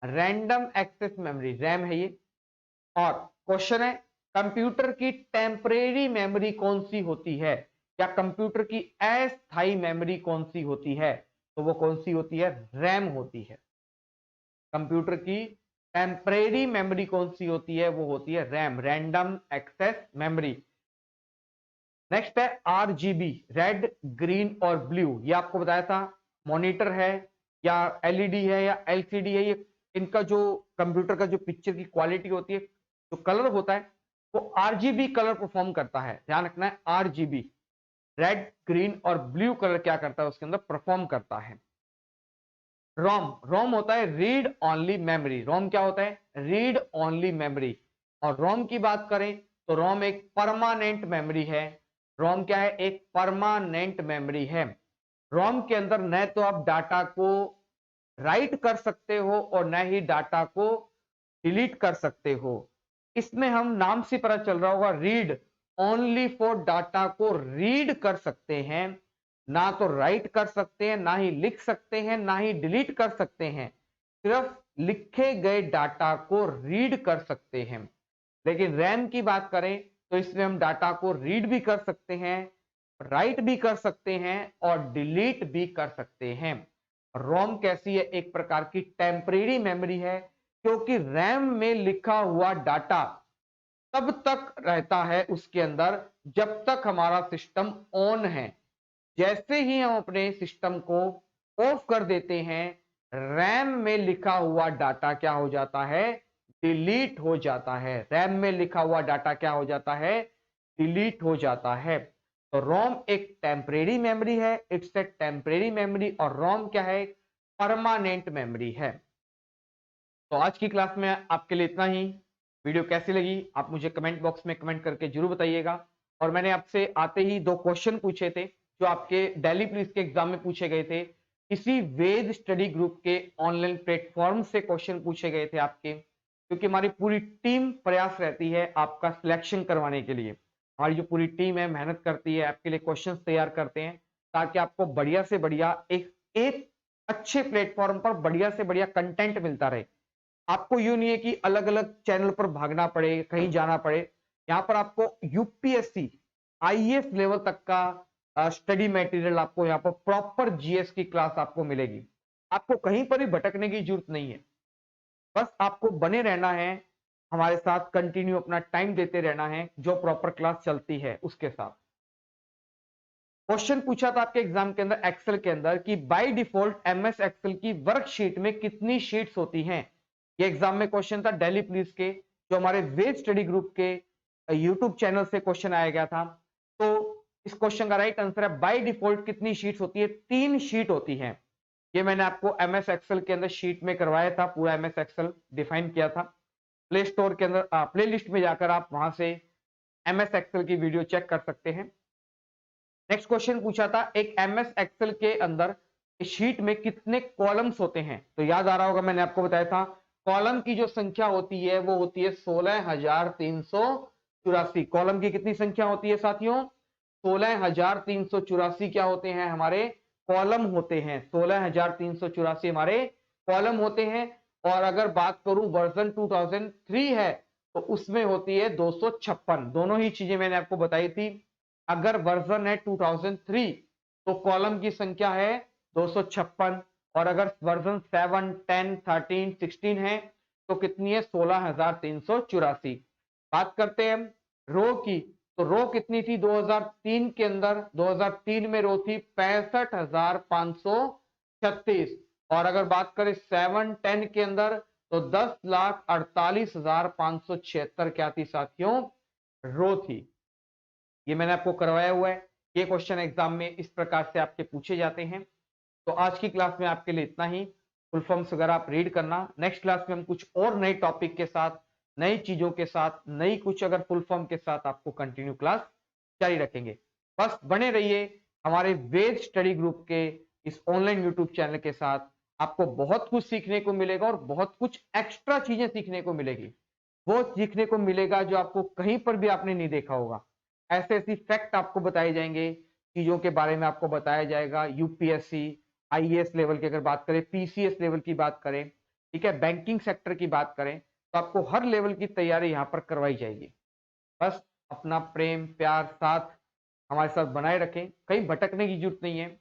random access memory RAM है ये। और क्वेश्चन है कंप्यूटर की टेम्परेरी मेमोरी कौन सी होती है, या कंप्यूटर की अस्थायी मेमोरी कौन सी होती है, तो वो कौन सी होती है, रैम होती है। कंप्यूटर की टेम्परेरी मेमोरी कौन सी होती है? वो होती है RAM, random access memory. Next है आरजीबी, रेड, ग्रीन और ब्लू। ये आपको बताया था, मॉनिटर है या एलईडी है या एलसीडी है, ये इनका जो कंप्यूटर का जो पिक्चर की क्वालिटी होती है, जो कलर होता है, वो आरजीबी कलर परफॉर्म करता है। ध्यान रखना है, आरजीबी, रेड, ग्रीन और ब्लू कलर क्या करता है उसके अंदर? परफॉर्म करता है। रोम, रोम होता है रीड ओनली मेमोरी। रोम क्या होता है? Read only memory. और रोम की बात करें तो रोम एक परमानेंट मेमोरी है। रोम क्या है? एक परमानेंट मेमोरी है। रोम के अंदर न तो आप डाटा को राइट कर सकते हो और न ही डाटा को डिलीट कर सकते हो। इसमें हम नाम से पता चल रहा होगा, रीड ओनली फॉर, डाटा को रीड कर सकते हैं, ना तो राइट कर सकते हैं, ना ही लिख सकते हैं, ना ही डिलीट कर सकते हैं। सिर्फ लिखे गए डाटा को रीड कर सकते हैं। लेकिन रैम की बात करें तो इसमें हम डाटा को रीड भी कर सकते हैं, राइट भी कर सकते हैं और डिलीट भी कर सकते हैं। रोम कैसी है? एक प्रकार की टेम्परेरी मेमोरी है, क्योंकि रैम में लिखा हुआ डाटा तब तक रहता है उसके अंदर जब तक हमारा सिस्टम ऑन है। जैसे ही हम अपने सिस्टम को ऑफ कर देते हैं, रैम में लिखा हुआ डाटा क्या हो जाता है? डिलीट हो जाता है। रैम में लिखा हुआ डाटा क्या हो जाता है? डिलीट हो जाता है। तो रोम एक टेम्परेरी मेमोरी है, इट्स ए टेम्परेरी मेमोरी। और रोम क्या है? परमानेंट मेमोरी है। तो आज की क्लास में आपके लिए इतना ही। वीडियो कैसी लगी आप मुझे कमेंट बॉक्स में कमेंट करके जरूर बताइएगा। और मैंने आपसे आते ही 2 क्वेश्चन पूछे थे जो आपके दिल्ली पुलिस के एग्जाम में पूछे गए थे। इसी वेद स्टडी ग्रुप के ऑनलाइन प्लेटफॉर्म से क्वेश्चन पूछे गए थे आपके, क्योंकि हमारी पूरी टीम प्रयास रहती है आपका सिलेक्शन करवाने के लिए। हमारी जो पूरी टीम है मेहनत करती है, आपके लिए क्वेश्चन तैयार करते हैं ताकि आपको बढ़िया से बढ़िया एक अच्छे प्लेटफॉर्म पर बढ़िया से बढ़िया कंटेंट मिलता रहे। आपको यूं नहीं है कि अलग अलग चैनल पर भागना पड़े, कहीं जाना पड़े। यहां पर आपको यूपीएससी आईएएस लेवल तक का स्टडी मटेरियल आपको यहां पर प्रॉपर जीएस की क्लास आपको मिलेगी। आपको कहीं पर भी भटकने की जरूरत नहीं है, बस आपको बने रहना है, हमारे साथ कंटिन्यू अपना टाइम देते रहना है जो प्रॉपर क्लास चलती है उसके साथ। क्वेश्चन पूछा था आपके एग्जाम के अंदर एक्सेल के अंदर कि बाय डिफॉल्ट एमएस एक्सेल की वर्कशीट में कितनी शीट्स होती हैं। ये एग्जाम में क्वेश्चन था दिल्ली पुलिस के, जो हमारे वेद स्टडी ग्रुप के यूट्यूब चैनल से क्वेश्चन आया गया था। तो इस क्वेश्चन का राइट आंसर है बाय डिफॉल्ट कितनी शीट्स होती है? 3 शीट होती है। ये मैंने आपको एमएस एक्सेल के अंदर शीट में करवाया था, पूरा एमएस एक्सेल डिफाइन किया था। प्ले स्टोर के अंदर प्ले लिस्ट में जाकर आप वहां से एमएस एक्सेल की वीडियो चेक कर सकते हैं। नेक्स्ट क्वेश्चन पूछा था एक एमएस एक्सेल के अंदर शीट में कितने कॉलम्स होते हैं? तो याद आ रहा होगा, मैंने आपको बताया था कॉलम की जो संख्या होती है वो होती है 16,384। कॉलम की कितनी संख्या होती है साथियों? 16,384 क्या होते हैं? हमारे कॉलम होते हैं। 16,384 हमारे कॉलम होते हैं। और अगर बात करूं वर्जन 2003 है तो उसमें होती है 256। दोनों ही चीजें मैंने आपको बताई थी। अगर वर्जन है 2003 तो कॉलम की संख्या है 256, और अगर वर्जन 7, 10, 13, 16 है तो कितनी है? 16,384। बात करते हैं रो की, तो रो कितनी थी 2003 के अंदर? 2003 में रो थी 65,536। और अगर बात करें 7, 10 के अंदर तो 10,48,576 क्या थी साथियों? रो थी। ये मैंने आपको करवाया हुआ है। ये क्वेश्चन एग्जाम में इस प्रकार से आपके पूछे जाते हैं। तो आज की क्लास में आपके लिए इतना ही। फुल फॉर्म्स वगैरह आप रीड करना। नेक्स्ट क्लास में हम कुछ और नए टॉपिक के साथ, नई चीजों के साथ, नई कुछ अगर फुल फॉर्म के साथ आपको कंटिन्यू क्लास जारी रखेंगे। बस बने रहिए हमारे वेद स्टडी ग्रुप के इस ऑनलाइन यूट्यूब चैनल के साथ। आपको बहुत कुछ सीखने को मिलेगा और बहुत कुछ एक्स्ट्रा चीजें सीखने को मिलेगी। वो सीखने को मिलेगा जो आपको कहीं पर भी आपने नहीं देखा होगा। ऐसे ऐसी फैक्ट आपको बताए जाएंगे, चीजों के बारे में आपको बताया जाएगा। यूपीएससी आईएएस लेवल की अगर बात करें, पीसीएस लेवल की बात करें, ठीक है, बैंकिंग सेक्टर की बात करें, तो आपको हर लेवल की तैयारी यहाँ पर करवाई जाएगी। बस अपना प्रेम प्यार साथ हमारे साथ बनाए रखें, कहीं भटकने की जरूरत नहीं है।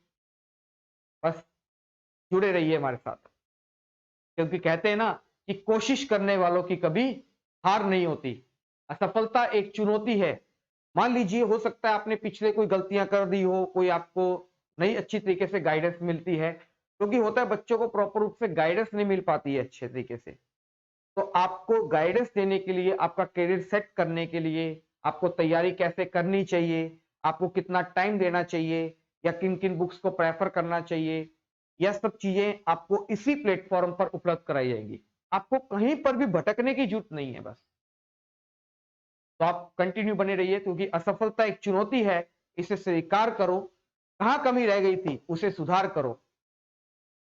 बस जुड़े रहिए हमारे साथ, क्योंकि कहते हैं ना कि कोशिश करने वालों की कभी हार नहीं होती। असफलता एक चुनौती है। मान लीजिए हो सकता है आपने पिछले कोई गलतियां कर दी हो, कोई आपको नई अच्छी तरीके से गाइडेंस मिलती है, क्योंकि होता है बच्चों को प्रॉपर रूप से गाइडेंस नहीं मिल पाती है अच्छे तरीके से। तो आपको गाइडेंस देने के लिए, आपका करियर सेट करने के लिए, आपको तैयारी कैसे करनी चाहिए, आपको कितना टाइम देना चाहिए, या किन किन बुक्स को प्रेफर करना चाहिए, यह सब चीजें आपको इसी प्लेटफॉर्म पर उपलब्ध कराई जाएंगी। आपको कहीं पर भी भटकने की जरूरत नहीं है। बस तो आप कंटिन्यू बने रहिए, क्योंकि असफलता एक चुनौती है, इसे स्वीकार करो। कहां कमी रह गई थी उसे सुधार करो।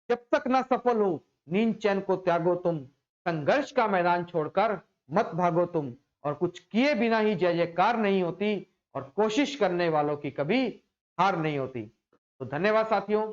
जब तक ना सफल हो नींद चैन को त्यागो तुम, संघर्ष का मैदान छोड़कर मत भागो तुम, और कुछ किए बिना ही जय जयकार नहीं होती, और कोशिश करने वालों की कभी हार नहीं होती। तो धन्यवाद साथियों।